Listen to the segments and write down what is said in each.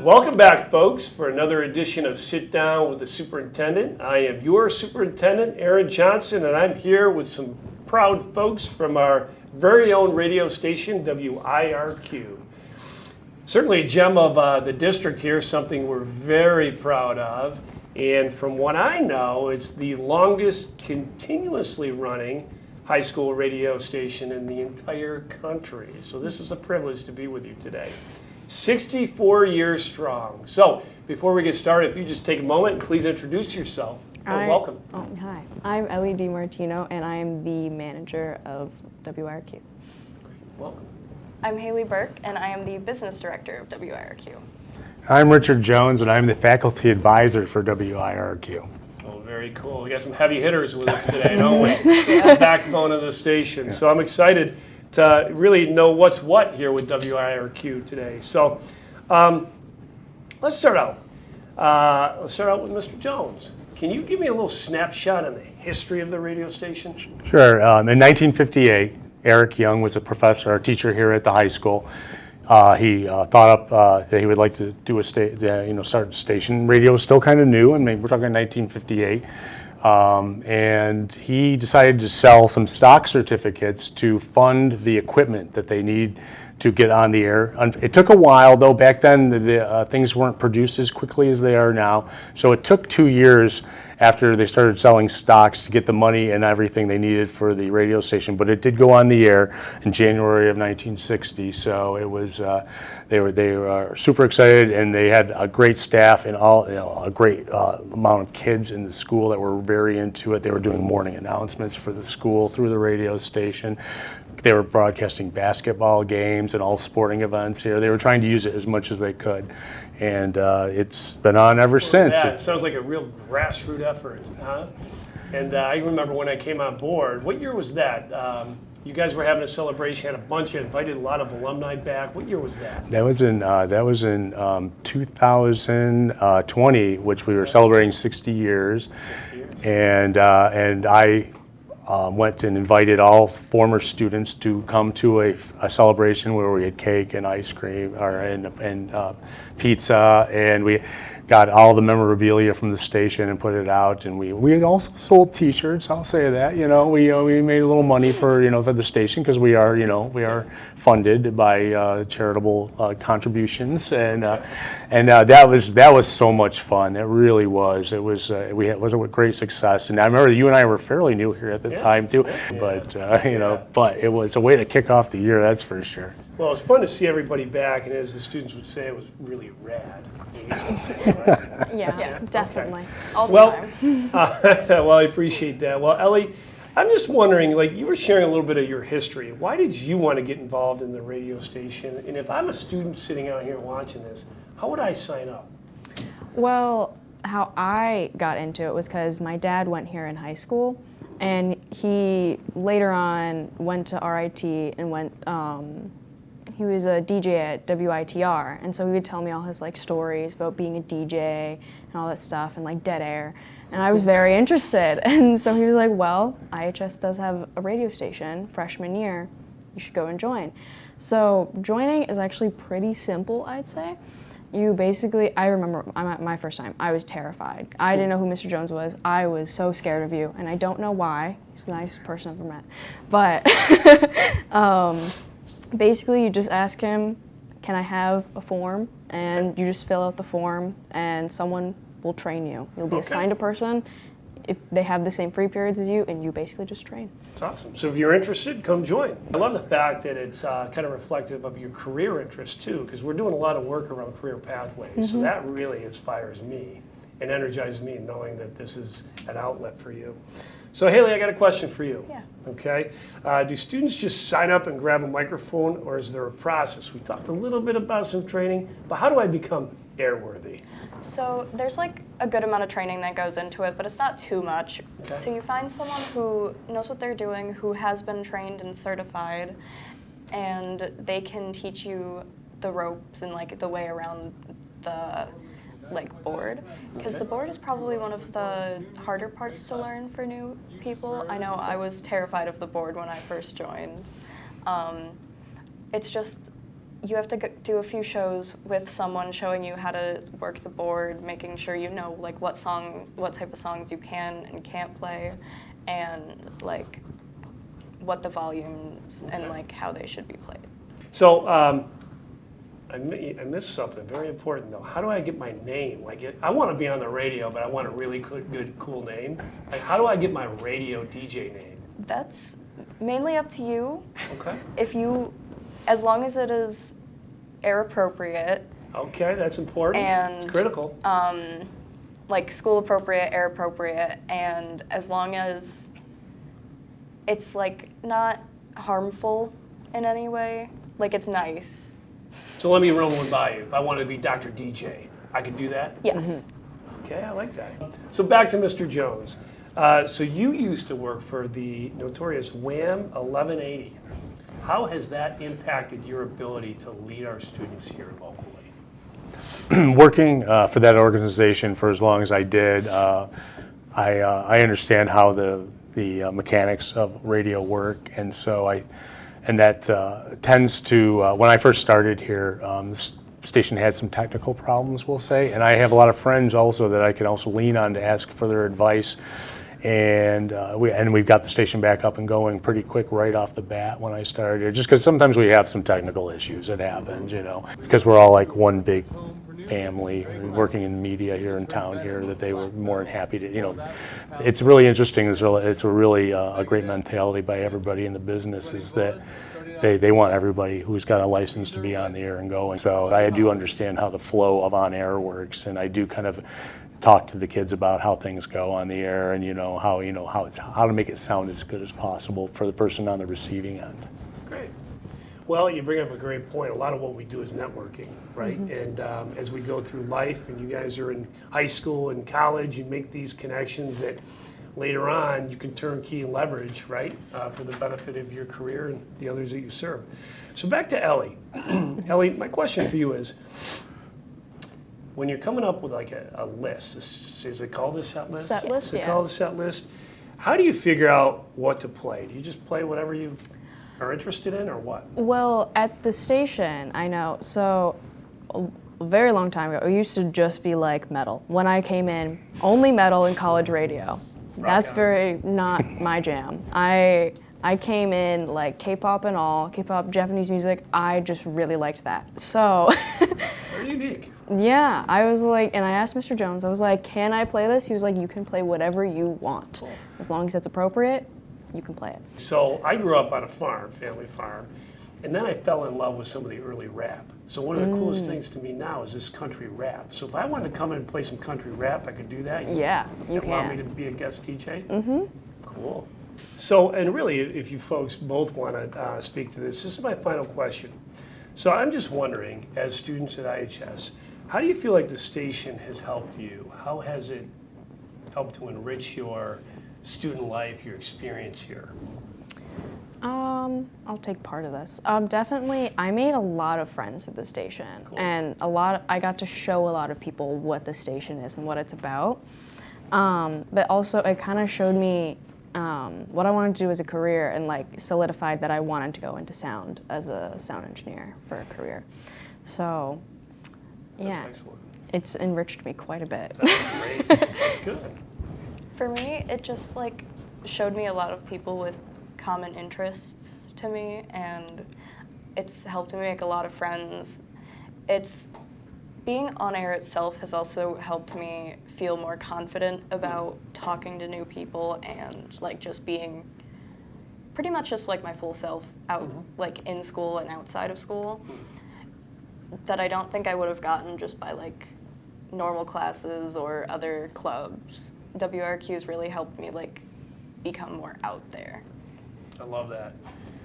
Welcome back, folks, for another edition of Sit Down with the Superintendent. I am your Superintendent, Aaron Johnson, and I'm here with some proud folks from our very own radio station, WIRQ. Certainly a gem of the district here, something we're very proud of. And from what I know, it's the longest continuously running high school radio station in the entire country. So this is a privilege to be with you today. 64 years strong. So before we get started, if you just take a moment and please introduce yourself. Welcome. Hi, I'm Ellie DiMartino, and I am the manager of WIRQ. Great. Welcome. I'm Haley Burke, and I am the business director of WIRQ. I'm Richard Jones, and I'm the faculty advisor for WIRQ. Oh, very cool. We got some heavy hitters with us today, don't we? The backbone of the station. Yeah. So I'm excited to really know what's what here with WIRQ today. So let's start out. Let's start out with Mr. Jones. Can you give me a little snapshot on the history of the radio station? Sure. In 1958, Eric Young was a professor, a teacher here at the high school. He thought up that he would like to do start a station. Radio was still kind of new, and we're talking 1958. And he decided to sell some stock certificates to fund the equipment that they need to get on the air. It took a while, though. Back then, the things weren't produced as quickly as they are now. So it took 2 years after they started selling stocks to get the money and everything they needed for the radio station. But it did go on the air in January of 1960. So it was they were super excited, and they had a great staff and a great amount of kids in the school that were very into it. They were doing morning announcements for the school through the radio station. They were broadcasting basketball games and all sporting events here. They were trying to use it as much as they could, and it's been on ever since. It sounds like a real grassroots effort, huh? And I remember when I came on board. What year was that? You guys were having a celebration, had a bunch, invited a lot of alumni back. What year was that? That was in 2020, which we were celebrating 60 years. And I went and invited all former students to come to a celebration where we had cake and ice cream and pizza, and we got all the memorabilia from the station and put it out, and we also sold T-shirts. I'll say that, we made a little money for for the station, because we are funded by charitable contributions, and that was so much fun. It really was. It was a great success, and I remember you and I were fairly new here at the time too, but but it was a way to kick off the year, that's for sure. Well, it was fun to see everybody back, and as the students would say, it was really rad. Yeah, definitely. Okay. All the time. Well, I appreciate that. Well, Ellie, I'm just wondering, you were sharing a little bit of your history. Why did you want to get involved in the radio station? And if I'm a student sitting out here watching this, how would I sign up? Well, how I got into it was because my dad went here in high school, and he later on went to RIT and he was a DJ at WITR, and so he would tell me all his stories about being a DJ and all that stuff, and dead air, and I was very interested. And so he was like, well, IHS does have a radio station freshman year, you should go and join. So joining is actually pretty simple, I'd say. You basically, I remember my first time, I was terrified. I didn't know who Mr. Jones was. I was so scared of you, and I don't know why. He's the nicest person I've ever met. But basically, you just ask him, can I have a form? And you just fill out the form, and someone will train you. You'll be assigned a person if they have the same free periods as you, and you basically just train. That's awesome. So if you're interested, come join. I love the fact that it's kind of reflective of your career interests, too, because we're doing a lot of work around career pathways. Mm-hmm. So that really inspires me and energizes me knowing that this is an outlet for you. So, Haley, I got a question for you. Yeah. Okay. Do students just sign up and grab a microphone, or is there a process? We talked a little bit about some training, but how do I become airworthy? So there's a good amount of training that goes into it, but it's not too much. Okay. So you find someone who knows what they're doing, who has been trained and certified, and they can teach you the ropes and the way around the board, because the board is probably one of the harder parts to learn for new people. I know I was terrified of the board when I first joined. It's just you have to do a few shows with someone showing you how to work the board, making sure you know like what type of songs you can and can't play, and like what the volumes and like how they should be played. So I missed something very important though. How do I get my name? Like I want to be on the radio, but I want a really good, cool name. Like how do I get my radio DJ name? That's mainly up to you. Okay. As long as it is air appropriate. Okay, that's important. And it's critical. Like school appropriate, air appropriate, and as long as it's like not harmful in any way, like it's nice. So let me run one by you. If I want to be Dr. DJ, I could do that? Yes. Okay, I like that. So back to Mr. Jones. So you used to work for the notorious WHAM 1180. How has that impacted your ability to lead our students here locally? Working for that organization for as long as I did, I understand how the mechanics of radio work, and so that tends to, when I first started here, this station had some technical problems, we'll say, and I have a lot of friends also that I can also lean on to ask for their advice. And we've got the station back up and going pretty quick right off the bat when I started, just because sometimes we have some technical issues. It happens, because we're all like one big family working in media here in town here, that they were more than happy to, it's really interesting. It's a really a great mentality by everybody in the business is that they want everybody who's got a license to be on the air and going. So I do understand how the flow of on-air works, and I do kind of talk to the kids about how things go on the air, and how to make it sound as good as possible for the person on the receiving end. Great. Well, you bring up a great point. A lot of what we do is networking, right? And as we go through life, and you guys are in high school and college, you make these connections that later on you can turn key and leverage, right, for the benefit of your career and the others that you serve. So back to Ellie. Ellie, my question for you is, when you're coming up with like a list, is it called a set list? Set list, Is it called a set list? How do you figure out what to play? Do you just play whatever you are interested in, or what? Well, at the station, I know, so a very long time ago, it used to just be like metal. When I came in, only metal in college radio. That's very not my jam. I came in like K-pop and all, K-pop, Japanese music. I just really liked that. So. Very unique. Yeah, I was like, and I asked Mr. Jones, I was like, can I play this? He was like, you can play whatever you want. Cool. As long as it's appropriate, you can play it. So I grew up on a farm, family farm, and then I fell in love with some of the early rap. So one of the coolest things to me now is this country rap. So if I wanted to come in and play some country rap, I could do that? Yeah, you allow me can. to be a guest DJ? Mm-hmm. Cool. So, and really, if you folks both want to speak to this is my final question. So I'm just wondering, as students at IHS, how do you feel like the station has helped you? How has it helped to enrich your student life, your experience here? I'll take part of this. Definitely, I made a lot of friends at the station, Cool. and I got to show a lot of people what the station is and what it's about. But also, it kind of showed me what I wanted to do as a career, and like solidified that I wanted to go into sound as a sound engineer for a career. So, yeah, That's excellent. it's enriched me quite a bit. That's great. That's good. For me, it just like showed me a lot of people with common interests to me, and it's helped me make a lot of friends. Being on air itself has also helped me feel more confident about talking to new people and like just being pretty much just like my full self out like in school and outside of school, that I don't think I would have gotten just by like normal classes or other clubs. WRQ's really helped me like become more out there. I love that.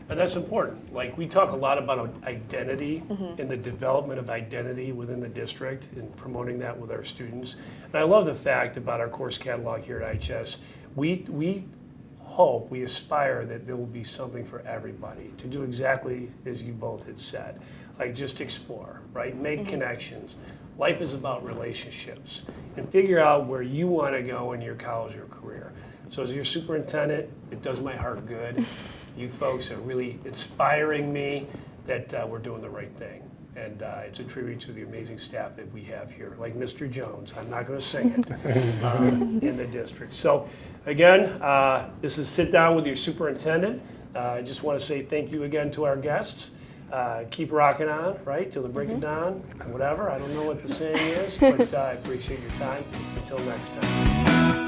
And that's important. Like, we talk a lot about identity and the development of identity within the district and promoting that with our students. And I love the fact about our course catalog here at IHS. We hope, we aspire that there will be something for everybody to do exactly as you both had said. Like, just explore, right? Make connections. Life is about relationships. And figure out where you want to go in your college or career. So as your superintendent, it does my heart good. You folks are really inspiring me. that we're doing the right thing. And it's a tribute to the amazing staff that we have here, like Mr. Jones. I'm not going to sing it in the district. So again, this is Sit Down with your superintendent. I just want to say thank you again to our guests. Keep rocking on, right, till the break of dawn, whatever. I don't know what the saying is, but I appreciate your time. Until next time.